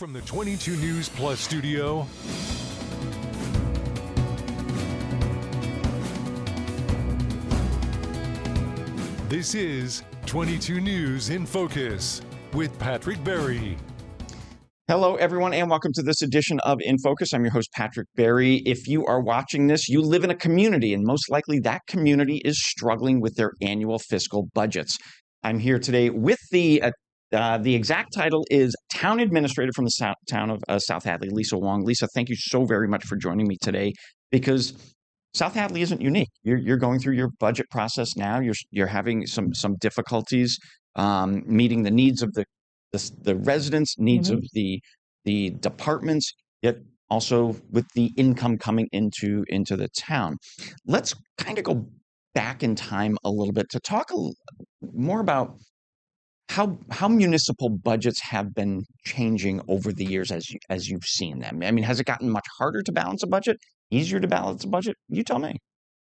From the 22 News Plus studio, this is 22 News in Focus with Patrick Berry. Hello, everyone, and welcome to this edition of InFocus. I'm your host, Patrick Berry. If you are watching this, you live in a community, and most likely that community is struggling with their annual fiscal budgets. I'm here today with the exact title is Town Administrator from the town of South Hadley, Lisa Wong. Lisa, thank you so very much for joining me today, because South Hadley isn't unique. You're going through your budget process now. You're having some difficulties meeting the needs of the residents, needs of the departments, yet also with the income coming into the town. Let's kind of go back in time a little bit to talk more about how municipal budgets have been changing over the years as you've seen them. I mean, has it gotten much harder to balance a budget, easier to balance a budget? You tell me.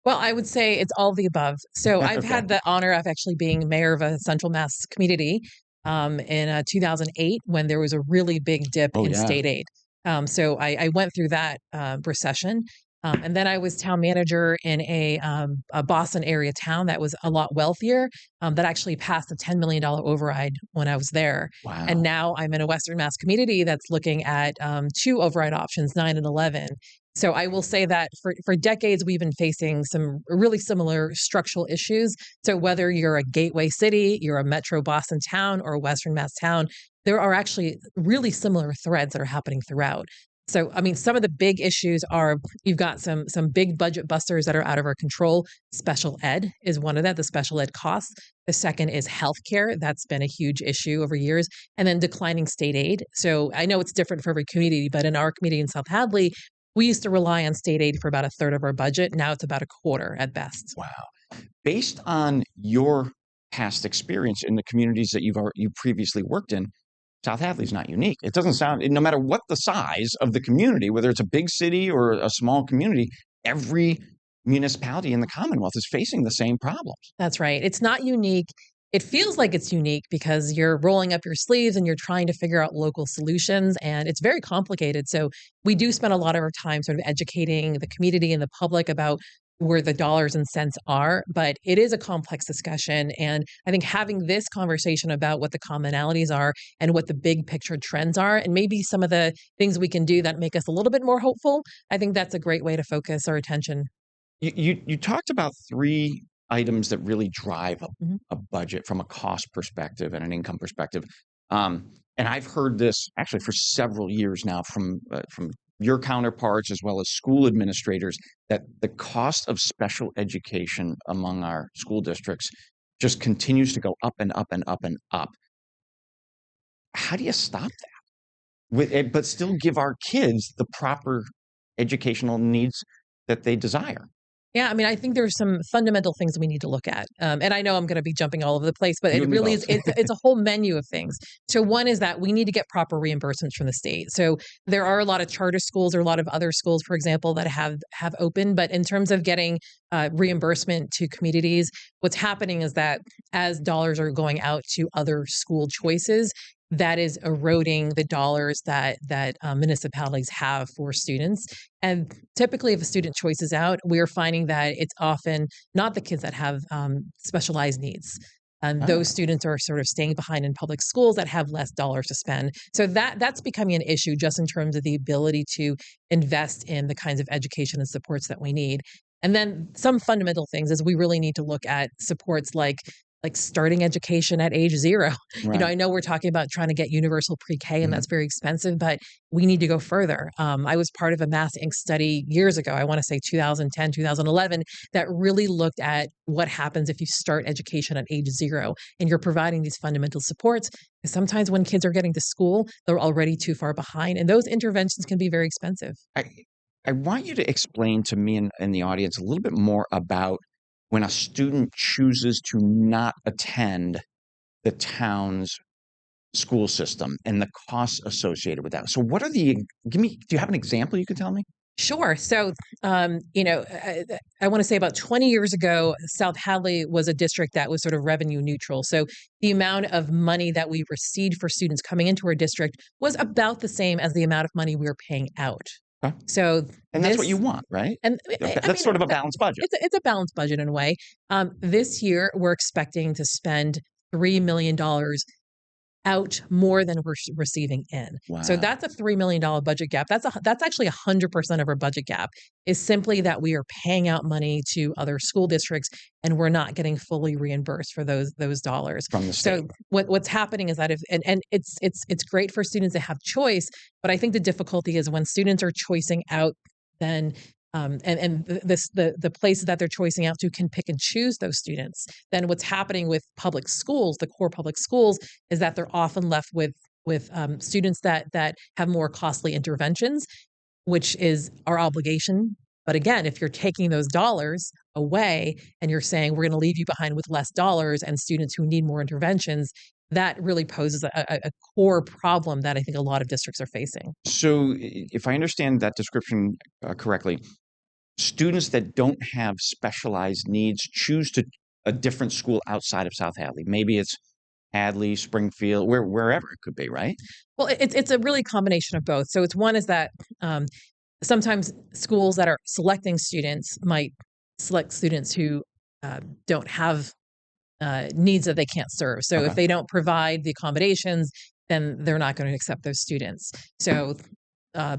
Well, I would say it's all the above. So I've Okay. had the honor of actually being mayor of a Central Mass community in 2008 when there was a really big dip in state aid. So I went through that recession. And then I was town manager in a Boston area town that was a lot wealthier, that actually passed a $10 million override when I was there. Wow. And now I'm in a Western Mass community that's looking at two override options, 9 and 11. So I will say that for decades, we've been facing some really similar structural issues. So whether you're a gateway city, you're a metro Boston town, or a Western Mass town, there are actually really similar threads that are happening throughout. So, I mean, some of the big issues are you've got some big budget busters that are out of our control. Special ed is one of that, the special ed costs. The second is healthcare. That's been a huge issue over years. And then declining state aid. So I know it's different for every community, but in our community in South Hadley, we used to rely on state aid for about a third of our budget. Now it's about a quarter at best. Wow. Based on your past experience in the communities that you previously worked in, South Hadley's not unique. It doesn't sound, no matter what the size of the community, whether it's a big city or a small community, every municipality in the Commonwealth is facing the same problems. That's right. It's not unique. It feels like it's unique because you're rolling up your sleeves and you're trying to figure out local solutions, and it's very complicated. So we do spend a lot of our time sort of educating the community and the public about where the dollars and cents are, but it is a complex discussion. And I think having this conversation about what the commonalities are and what the big picture trends are, and maybe some of the things we can do that make us a little bit more hopeful, I think that's a great way to focus our attention. You talked about three items that really drive Mhm. a budget from a cost perspective and an income perspective. And I've heard this actually for several years now from your counterparts as well as school administrators, that the cost of special education among our school districts just continues to go up and up and up and up. How do you stop that but still give our kids the proper educational needs that they desire? Yeah, I mean, I think there's some fundamental things we need to look at. And I know I'm going to be jumping all over the place, but You it and me really is, both. it's a whole menu of things. So one is that we need to get proper reimbursements from the state. So there are a lot of charter schools or a lot of other schools, for example, that have opened. But in terms of getting reimbursement to communities, what's happening is that as dollars are going out to other school choices, that is eroding the dollars that municipalities have for students. And typically, if a student choice is out, we're finding that it's often not the kids that have specialized needs. And those students are sort of staying behind in public schools that have less dollars to spend. So that's becoming an issue just in terms of the ability to invest in the kinds of education and supports that we need. And then some fundamental things is we really need to look at supports like starting education at age 0. You know, Right. I know we're talking about trying to get universal pre-K, and that's very expensive, but we need to go further. I was part of a Mass Inc. study years ago, I want to say 2010, 2011, that really looked at what happens if you start education at age 0 and you're providing these fundamental supports. Because sometimes when kids are getting to school, they're already too far behind, and those interventions can be very expensive. I want you to explain to me and the audience a little bit more about when a student chooses to not attend the town's school system and the costs associated with that. So do you have an example you can tell me? Sure. So, I want to say about 20 years ago, South Hadley was a district that was sort of revenue neutral. So the amount of money that we received for students coming into our district was about the same as the amount of money we were paying out. Okay. So And that's what you want, right? and That's sort of a balanced budget. it's a balanced budget in a way. This year, we're expecting to spend $3 million out more than we're receiving in. Wow. So that's a $3 million budget gap. That's actually 100% of our budget gap is simply that we are paying out money to other school districts and we're not getting fully reimbursed for those dollars from the state. So what's happening is that if and it's great for students to have choice, but I think the difficulty is when students are choicing out, then the places that they're choicing out to can pick and choose those students. Then what's happening with public schools, the core public schools, is that they're often left with students that have more costly interventions, which is our obligation. But again, if you're taking those dollars away and you're saying we're going to leave you behind with less dollars and students who need more interventions, that really poses a core problem that I think a lot of districts are facing. So if I understand that description correctly, students that don't have specialized needs choose a different school outside of South Hadley. Maybe it's Hadley, Springfield, wherever it could be, right? Well, it's a really combination of both. So it's one is that sometimes schools that are selecting students might select students who don't have needs that they can't serve. So if they don't provide the accommodations, then they're not going to accept those students. So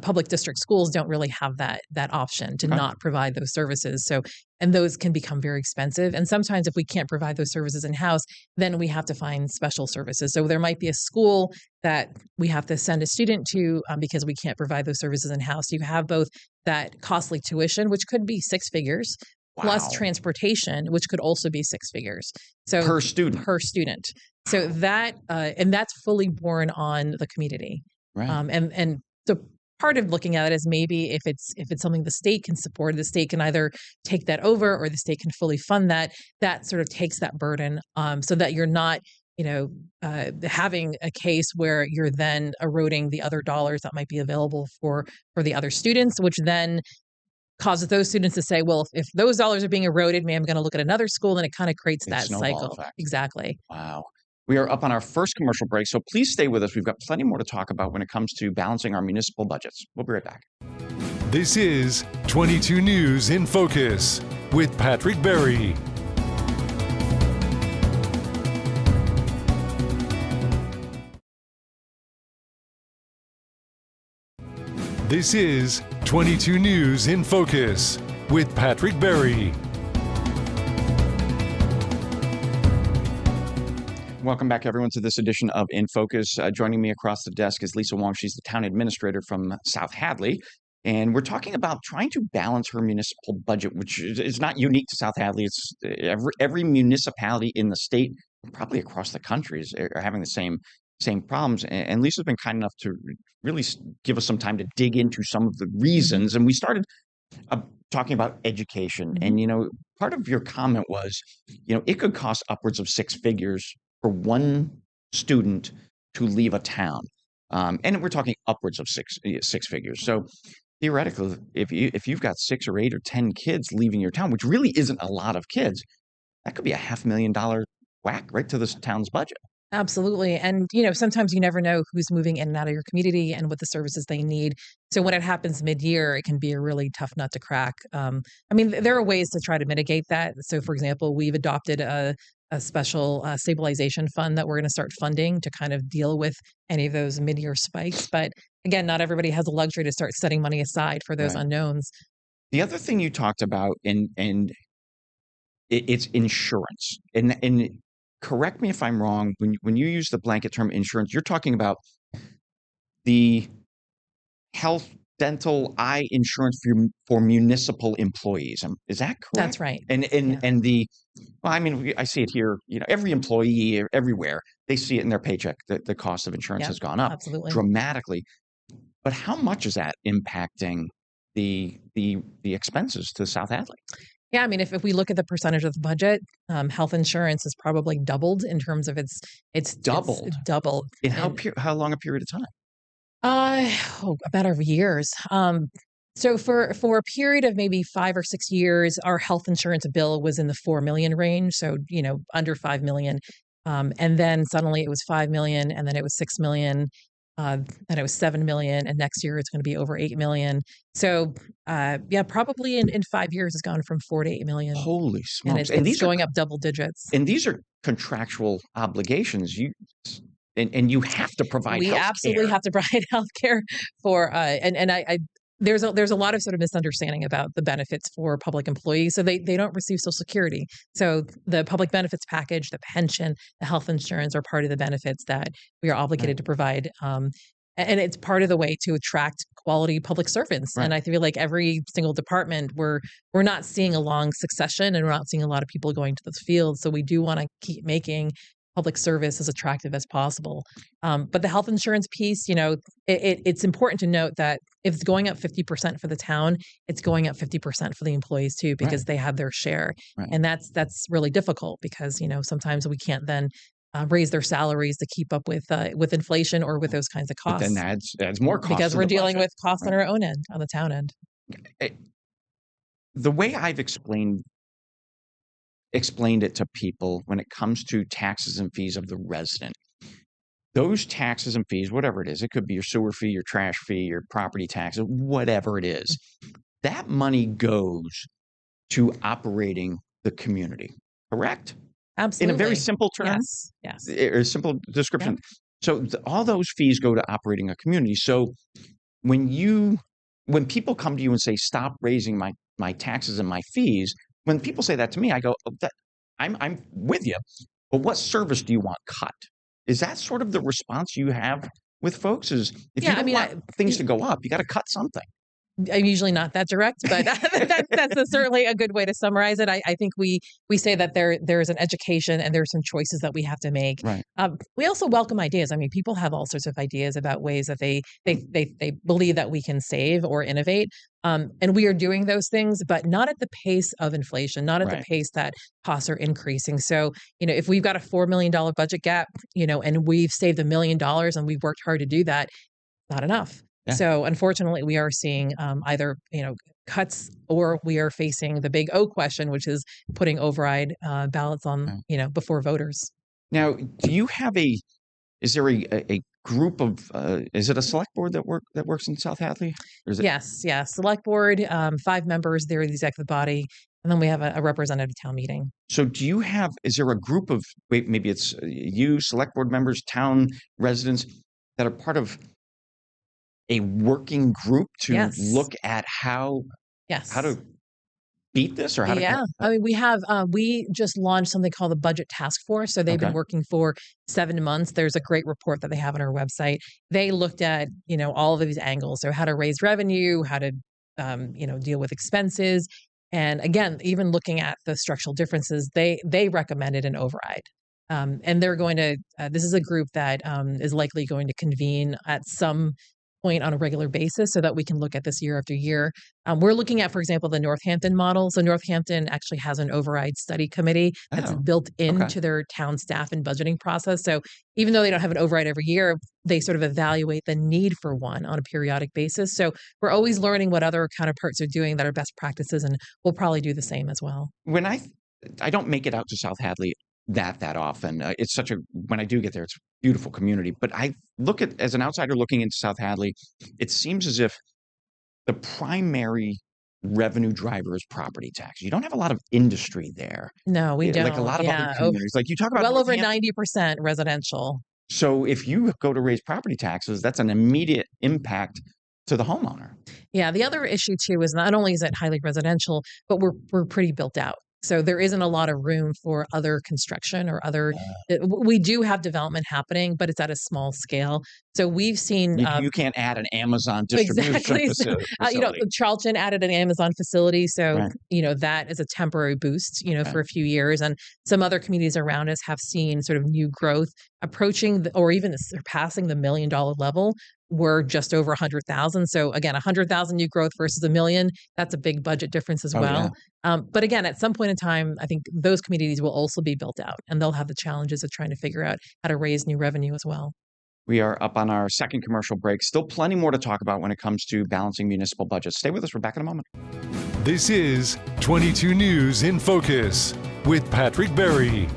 public district schools don't really have that option to not provide those services. So, and those can become very expensive. And sometimes if we can't provide those services in-house, then we have to find special services. So there might be a school that we have to send a student to because we can't provide those services in-house. You have both that costly tuition, which could be six figures, plus transportation, which could also be six figures. So per student. So that and that's fully borne on the community. Right. And so part of looking at it is maybe if it's something the state can support, the state can either take that over or the state can fully fund that. That sort of takes that burden, so that you're not, having a case where you're then eroding the other dollars that might be available for the other students, which then causes those students to say, well, if those dollars are being eroded, maybe I'm going to look at another school, and it kind of creates that cycle. Effect. Exactly. Wow. We are up on our first commercial break, so please stay with us. We've got plenty more to talk about when it comes to balancing our municipal budgets. We'll be right back. This is 22 News in Focus with Patrick Berry. This is 22 News in Focus with Patrick Berry. Welcome back, everyone, to this edition of InFocus. Joining me across the desk is Lisa Wong. She's the town administrator from South Hadley. And we're talking about trying to balance her municipal budget, which is not unique to South Hadley. It's every municipality in the state, probably across the country, are having the same problems. And Lisa's been kind enough to really give us some time to dig into some of the reasons. And we started talking about education. And, part of your comment was, it could cost upwards of six figures for one student to leave a town. And we're talking upwards of six figures. So theoretically, if you've got 6 or 8 or 10 kids leaving your town, which really isn't a lot of kids, that could be a $500,000 whack right to this town's budget. Absolutely. And, sometimes you never know who's moving in and out of your community and what the services they need. So when it happens mid-year, it can be a really tough nut to crack. There are ways to try to mitigate that. So, for example, we've adopted a special stabilization fund that we're going to start funding to kind of deal with any of those mid-year spikes. But again, not everybody has the luxury to start setting money aside for those unknowns. The other thing you talked about, and it's insurance. And correct me if I'm wrong, when you use the blanket term insurance, you're talking about the health, dental, eye insurance for municipal employees. Is that correct? That's right. And I see it here, every employee everywhere, they see it in their paycheck that the cost of insurance has gone up dramatically. But how much is that impacting the expenses to South Hadley? Yeah, if we look at the percentage of the budget, health insurance has probably doubled in terms of it's doubled. It's doubled. In how long a period of time? A matter of years. So for a period of maybe 5 or 6 years, our health insurance bill was in the 4 million range. So, under 5 million. And then suddenly it was 5 million, and then it was 6 million, then it was 7 million, and next year it's going to be over 8 million. So, yeah, probably in 5 years it's gone from 4 to 8 million, Holy and smokes! it's going up double digits. And these are contractual obligations. And you have to provide We health absolutely care. have to provide healthcare for, and I there's a lot of sort of misunderstanding about the benefits for public employees. So they don't receive Social Security. So the public benefits package, the pension, the health insurance are part of the benefits that we are obligated to provide. And it's part of the way to attract quality public servants. Right. And I feel like every single department, we're not seeing a long succession, and we're not seeing a lot of people going to those fields. So we do want to keep making public service as attractive as possible. But the health insurance piece, it's important to note that if it's going up 50% for the town, it's going up 50% for the employees too, because they have their share. Right. And that's really difficult because, sometimes we can't then raise their salaries to keep up with inflation or with those kinds of But costs. then adds more costs Because to we're the dealing budget. with costs on our own end, on the town end. The way I've explained it to people when it comes to taxes and fees of the resident, those taxes and fees, whatever it is, it could be your sewer fee, your trash fee, your property taxes, whatever it is, that money goes to operating the community, correct? Absolutely. In a very simple term? Yes. Or a simple description. Yep. So all those fees go to operating a community. So when people come to you and say, stop raising my taxes and my fees, when people say that to me, I go, I'm with you, but what service do you want cut? Is that sort of the response you have with folks? Is if you don't want things to go up, you got to cut something. I'm usually not that direct, but that's certainly a good way to summarize it. I think we say that there's an education and there's some choices that we have to make. Right. We also welcome ideas. I mean, people have all sorts of ideas about ways that they believe that we can save or innovate. And we are doing those things, but not at the pace of inflation, not at the pace that costs are increasing. So, if we've got a $4 million budget gap, and we've saved $1 million and we've worked hard to do that, not enough. Yeah. So unfortunately, we are seeing either cuts, or we are facing the big O question, which is putting override ballots on before voters. Now, do you have is there a group of is it a select board that works in South Hadley? Or is it... Yes. Select board, 5 members. They're the executive body, and then we have a representative town meeting. So is there a group of maybe it's you, select board members, town residents that are part of a working group to look at how to beat this, or how to... I mean, we just launched something called the Budget Task Force. So they've been working for 7 months. There's a great report that they have on our website. They looked at, all of these angles. So how to raise revenue, how to, deal with expenses. And again, even looking at the structural differences, they recommended an override. And they're going to, this is a group that is likely going to convene at some point on a regular basis so that we can look at this year after year. We're looking at, for example, the Northampton model. So Northampton actually has an override study committee that's built into their town staff and budgeting process. So even though they don't have an override every year, they sort of evaluate the need for one on a periodic basis. So we're always learning what other counterparts are doing that are best practices, and we'll probably do the same as well. When I don't make it out to South Hadley that often. When I do get there, it's a beautiful community. But I look at, as an outsider looking into South Hadley, it seems as if the primary revenue driver is property tax. You don't have a lot of industry there. No, we don't. Like a lot of other communities. Like you talk about well over 90% residential. So if you go to raise property taxes, that's an immediate impact to the homeowner. Yeah. The other issue too is not only is it highly residential, but we're pretty built out. So there isn't a lot of room for other construction or other. We do have development happening, but it's at a small scale. So we've seen you can't add an Amazon distribution facility. Charlton added an Amazon facility, so that is a temporary boost, for a few years. And some other communities around us have seen sort of new growth approaching or even surpassing the $1 million level. We're just over 100,000. So again, 100,000 new growth versus 1 million, that's a big budget difference as well. Yeah. But again, at some point in time, I think those communities will also be built out, and they'll have the challenges of trying to figure out how to raise new revenue as well. We are up on our second commercial break. Still plenty more to talk about when it comes to balancing municipal budgets. Stay with us. We're back in a moment. This is 22 News in Focus with Patrick Berry.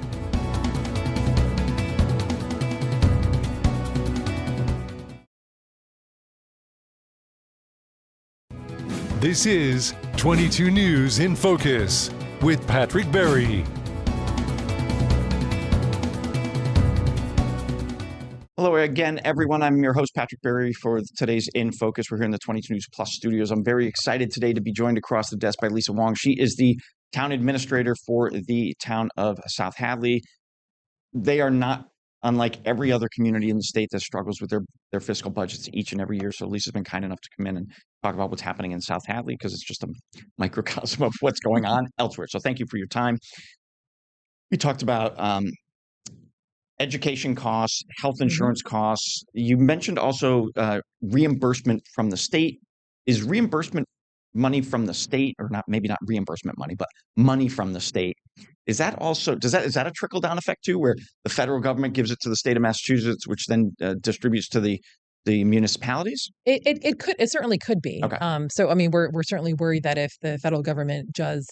This is 22 News in Focus with Patrick Berry. Hello again, everyone. I'm your host, Patrick Berry, for today's In Focus. We're here in the 22 News Plus studios. I'm very excited today to be joined across the desk by Lisa Wong. She is the town administrator for the town of South Hadley. They are not unlike every other community in the state that struggles with their fiscal budgets each and every year. So Lisa's been kind enough to come in and talk about what's happening in South Hadley, because it's just a microcosm of what's going on elsewhere. So thank you for your time. We talked about education costs, health insurance costs. You mentioned also reimbursement from the state. Is reimbursement money from the state, or not? Maybe not reimbursement money, but money from the state. Is that also is that a trickle down effect too, where the federal government gives it to the state of Massachusetts, which then distributes to the municipalities? It certainly could be. Okay. So I mean, we're certainly worried that if the federal government does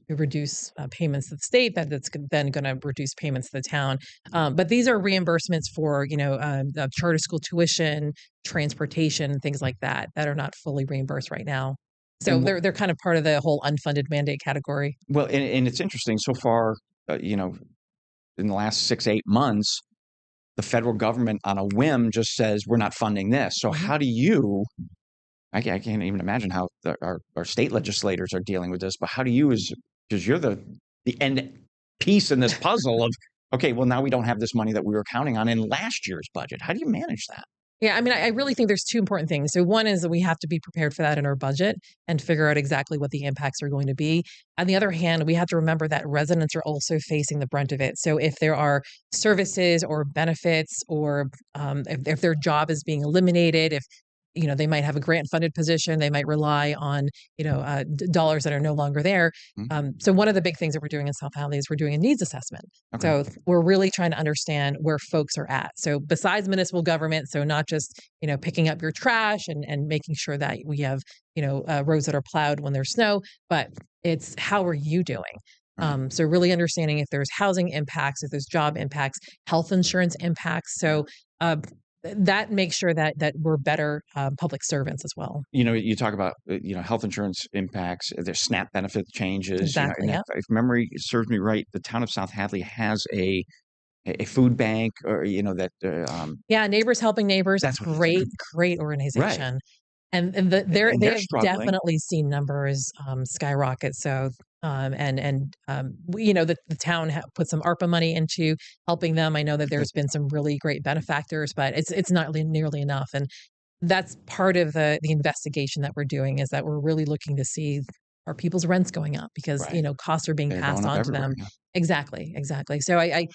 reduce payments to the state, that's then going to reduce payments to the town. But these are reimbursements for the charter school tuition, transportation, things like that are not fully reimbursed right now. So they're kind of part of the whole unfunded mandate category. Well, and it's interesting so far. In the last 6-8 months, the federal government on a whim just says we're not funding this. So how do you? I can't even imagine how our state legislators are dealing with this. But how do you, because you're the end piece in this puzzle of, okay, well, now we don't have this money that we were counting on in last year's budget. How do you manage that? Yeah, I mean, I really think there's two important things. So one is that we have to be prepared for that in our budget and figure out exactly what the impacts are going to be. On the other hand, we have to remember that residents are also facing the brunt of it. So if there are services or benefits, or if their job is being eliminated, if they might have a grant funded position, they might rely on, dollars that are no longer there. So one of the big things that we're doing in South Hadley is we're doing a needs assessment. Okay. So we're really trying to understand where folks are at. So besides municipal government, so not just, picking up your trash and making sure that we have, roads that are plowed when there's snow, but it's how are you doing? So really understanding if there's housing impacts, if there's job impacts, health insurance impacts. So that makes sure that we're better public servants as well. You talk about health insurance impacts. There's SNAP benefit changes. Exactly. If memory serves me right, the town of South Hadley has a food bank, or Neighbors Helping Neighbors. That's great organization. Right. And they have definitely seen numbers skyrocket. So the town put some ARPA money into helping them. I know that there's been some really great benefactors, but it's not nearly enough. And that's part of the investigation that we're doing, is that we're really looking to see, are people's rents going up because costs are being passed on to them. Yeah. Exactly. So I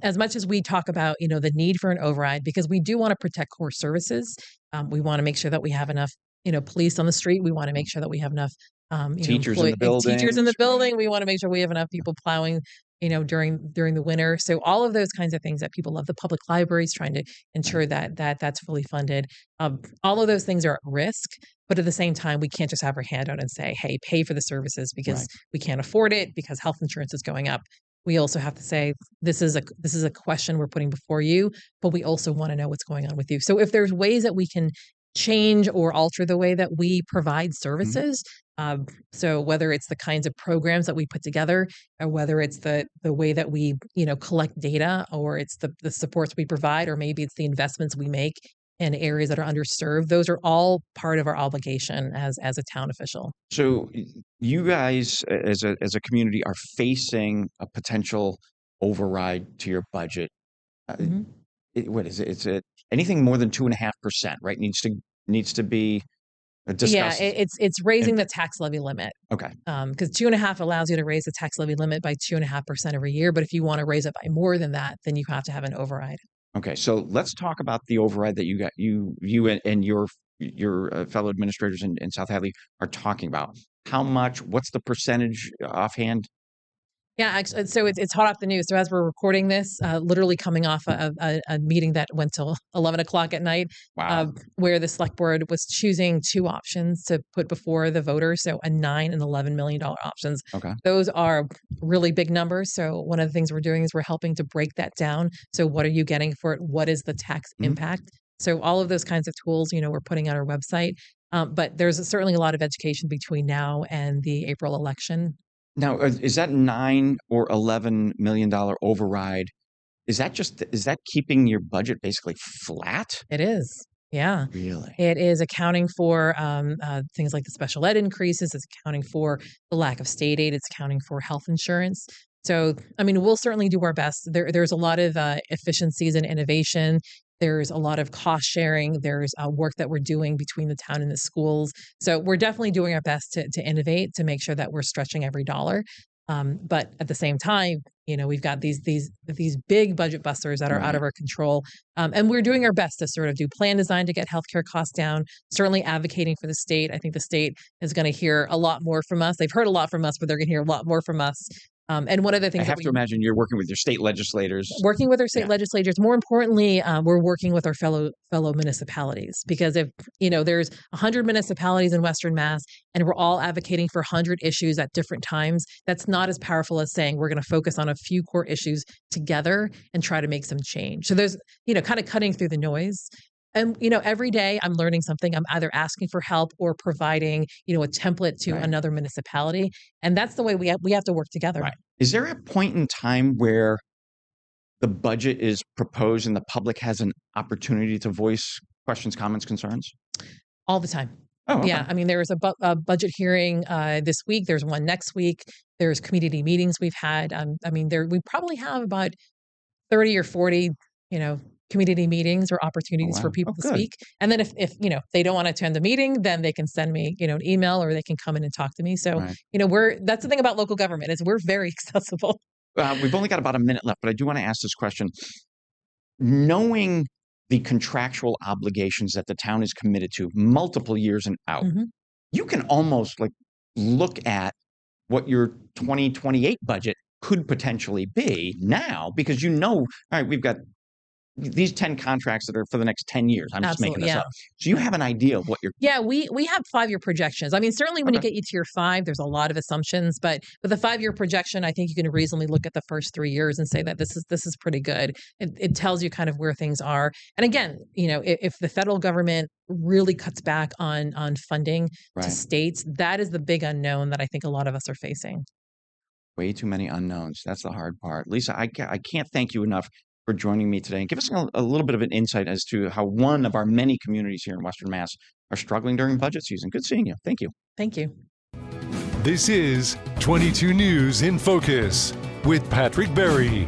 as much as we talk about the need for an override, because we do want to protect core services, we want to make sure that we have enough police on the street. We want to make sure that we have enough teachers in the building. We want to make sure we have enough people plowing during the winter. So all of those kinds of things that people love. The public libraries, trying to ensure that's fully funded. All of those things are at risk, but at the same time, we can't just have our hand out and say, hey, pay for the services, because we can't afford it, because health insurance is going up. We also have to say, this is a question we're putting before you, but we also want to know what's going on with you. So if there's ways that we can change or alter the way that we provide services, so whether it's the kinds of programs that we put together, or whether it's the way that we collect data, or it's the supports we provide, or maybe it's the investments we make in areas that are underserved, those are all part of our obligation as a town official. So you guys as a community are facing a potential override to your budget. What is it? It's anything more than 2.5%, right? Needs to be discussed. Yeah, it's raising the tax levy limit. Okay. Because 2.5 allows you to raise the tax levy limit by 2.5% every year. But if you want to raise it by more than that, then you have to have an override. Okay, so let's talk about the override that you and your fellow administrators in South Hadley are talking about. How much? What's the percentage offhand? Yeah, actually, so it's hot off the news. So as we're recording this, literally coming off a meeting that went till 11 o'clock at night, Wow. where the select board was choosing two options to put before the voters. So a $9 and $11 million options. Okay. Those are really big numbers. So one of the things we're doing is we're helping to break that down. So what are you getting for it? What is the tax impact? So all of those kinds of tools, we're putting on our website. But there's certainly a lot of education between now and the April election. Now, is that $9 or $11 million override? Is that keeping your budget basically flat? It is. Yeah. Really? It is accounting for things like the special ed increases. It's accounting for the lack of state aid. It's accounting for health insurance. So, I mean, we'll certainly do our best. There's a lot of efficiencies and innovation. There's a lot of cost sharing. There's work that we're doing between the town and the schools. So we're definitely doing our best to innovate, to make sure that we're stretching every dollar. But at the same time, we've got these big budget busters that are out of our control. And we're doing our best to sort of do plan design to get healthcare costs down, certainly advocating for the state. I think the state is going to hear a lot more from us. They've heard a lot from us, but they're going to hear a lot more from us. And one of the things I have to imagine you're working with your state legislators. Working with our state legislators. More importantly, we're working with our fellow municipalities, because if there's 100 municipalities in Western Mass and we're all advocating for 100 issues at different times, that's not as powerful as saying we're going to focus on a few core issues together and try to make some change. So there's kind of cutting through the noise. And, every day I'm learning something. I'm either asking for help or providing, a template to another municipality. And that's the way we have to work together. Right. Is there a point in time where the budget is proposed and the public has an opportunity to voice questions, comments, concerns? All the time. Oh, okay. Yeah. I mean, there was a budget hearing this week. There's one next week. There's community meetings we've had. I mean, we probably have about 30 or 40, community meetings or opportunities for people to speak. And then if they don't want to attend the meeting, then they can send me, an email, or they can come in and talk to me. So, that's the thing about local government, is we're very accessible. We've only got about a minute left, but I do want to ask this question. Knowing the contractual obligations that the town is committed to multiple years and out, you can almost look at what your 2028 budget could potentially be now, because all right, we've got these 10 contracts that are for the next 10 years. I'm just making this up. So you have an idea of what you're... Yeah, we have 5-year projections. I mean, certainly when you get to year 5, there's a lot of assumptions, but with a 5-year projection, I think you can reasonably look at the first 3 years and say that this is pretty good. It tells you kind of where things are. And again, if the federal government really cuts back on funding to states, that is the big unknown that I think a lot of us are facing. Way too many unknowns. That's the hard part. Lisa, I can't thank you enough for joining me today and give us a little bit of an insight as to how one of our many communities here in Western Mass are struggling during budget season. Good seeing you. Thank you. Thank you. This is 22 News in Focus with Patrick Berry.